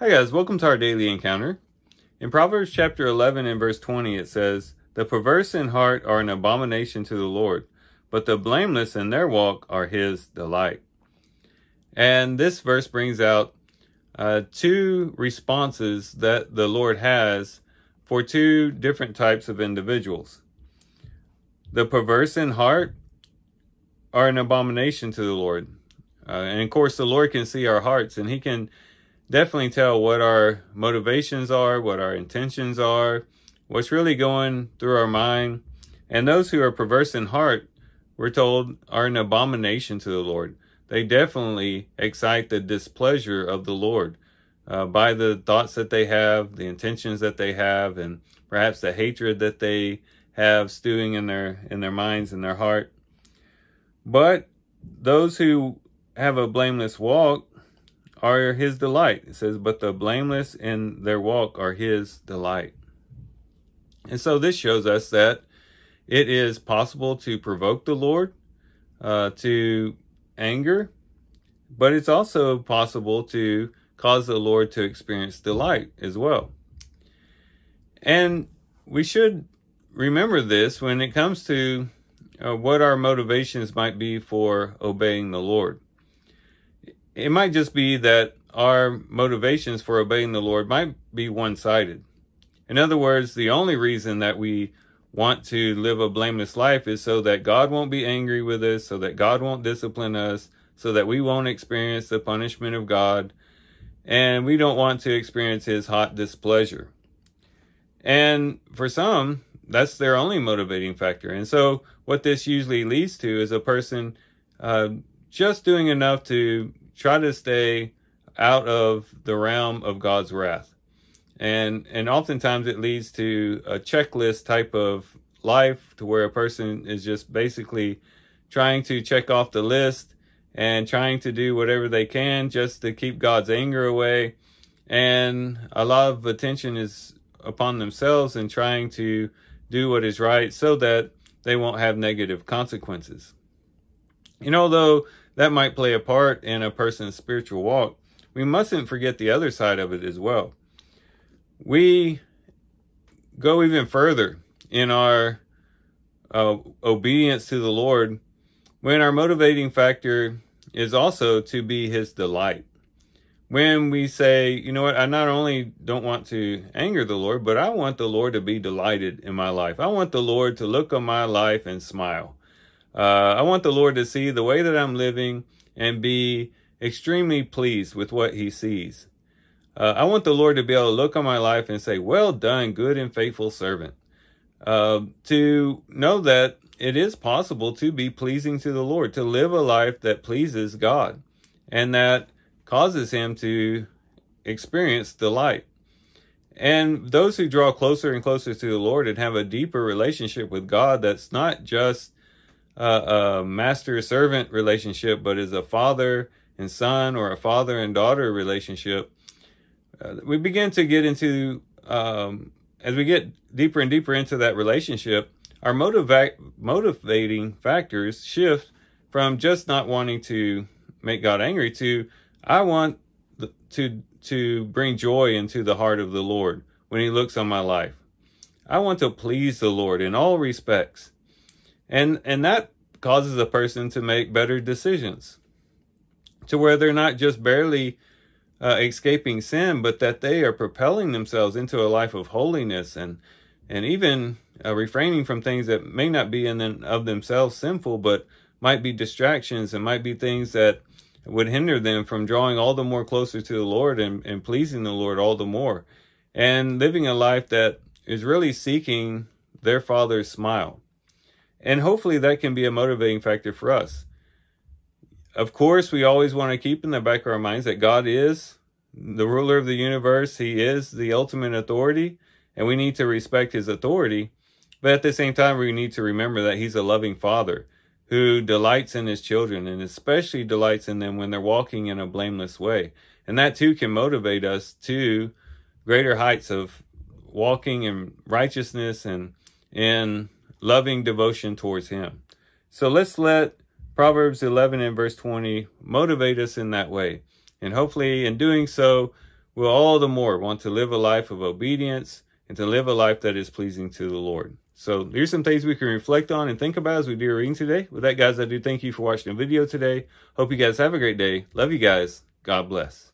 Hi guys, welcome to our daily encounter. In Proverbs chapter 11 and verse 20 it says, "The perverse in heart are an abomination to the Lord, but the blameless in their walk are his delight." And this verse brings out two responses that the Lord has for two different types of individuals. The perverse in heart are an abomination to the Lord. And of course the Lord can see our hearts, and he can definitely tell what our motivations are, what our intentions are, what's really going through our mind. And those who are perverse in heart, we're told, are an abomination to the Lord. They definitely excite the displeasure of the Lord by the thoughts that they have, the intentions that they have, and perhaps the hatred that they have stewing in their minds and their heart. But those who have a blameless walk are his delight. It says, "But the blameless in their walk are his delight." And so this shows us that it is possible to provoke the Lord to anger, but it's also possible to cause the Lord to experience delight as well. And we should remember this when it comes to what our motivations might be for obeying the Lord. It might just be that our motivations for obeying the Lord might be one-sided. In other words, the only reason that we want to live a blameless life is so that God won't be angry with us, so that God won't discipline us, so that we won't experience the punishment of God, and we don't want to experience his hot displeasure. And for some, that's their only motivating factor. And so what this usually leads to is a person just doing enough to try to stay out of the realm of God's wrath. And oftentimes it leads to a checklist type of life, to where a person is just basically trying to check off the list and trying to do whatever they can just to keep God's anger away. And a lot of attention is upon themselves and trying to do what is right so that they won't have negative consequences. And although that might play a part in a person's spiritual walk, we mustn't forget the other side of it as well. We go even further in our obedience to the Lord when our motivating factor is also to be his delight. When we say, you know what, I not only don't want to anger the Lord, but I want the Lord to be delighted in my life. I want the Lord to look on my life and smile. I want the Lord to see the way that I'm living and be extremely pleased with what he sees. I want the Lord to be able to look on my life and say, "Well done, good and faithful servant." To know that it is possible to be pleasing to the Lord, to live a life that pleases God and that causes him to experience delight. And those who draw closer and closer to the Lord and have a deeper relationship with God, that's not just a master-servant relationship, but is a father and son or a father and daughter relationship, we begin to get into, as we get deeper and deeper into that relationship, our motivating factors shift from just not wanting to make God angry to, I want to bring joy into the heart of the Lord when he looks on my life. I want to please the Lord in all respects. And that causes a person to make better decisions, to where they're not just barely escaping sin, but that they are propelling themselves into a life of holiness and even refraining from things that may not be in and of themselves sinful, but might be distractions and might be things that would hinder them from drawing all the more closer to the Lord and pleasing the Lord all the more, and living a life that is really seeking their Father's smile. And hopefully that can be a motivating factor for us. Of course, we always want to keep in the back of our minds that God is the ruler of the universe. He is the ultimate authority, and we need to respect his authority. But at the same time, we need to remember that he's a loving father who delights in his children, and especially delights in them when they're walking in a blameless way. And that too can motivate us to greater heights of walking in righteousness and in loving devotion towards him. So let's let Proverbs 11 and verse 20 motivate us in that way. And hopefully in doing so, we'll all the more want to live a life of obedience and to live a life that is pleasing to the Lord. So here's some things we can reflect on and think about as we do our reading today. With that, guys, I do thank you for watching the video today. Hope you guys have a great day. Love you guys. God bless.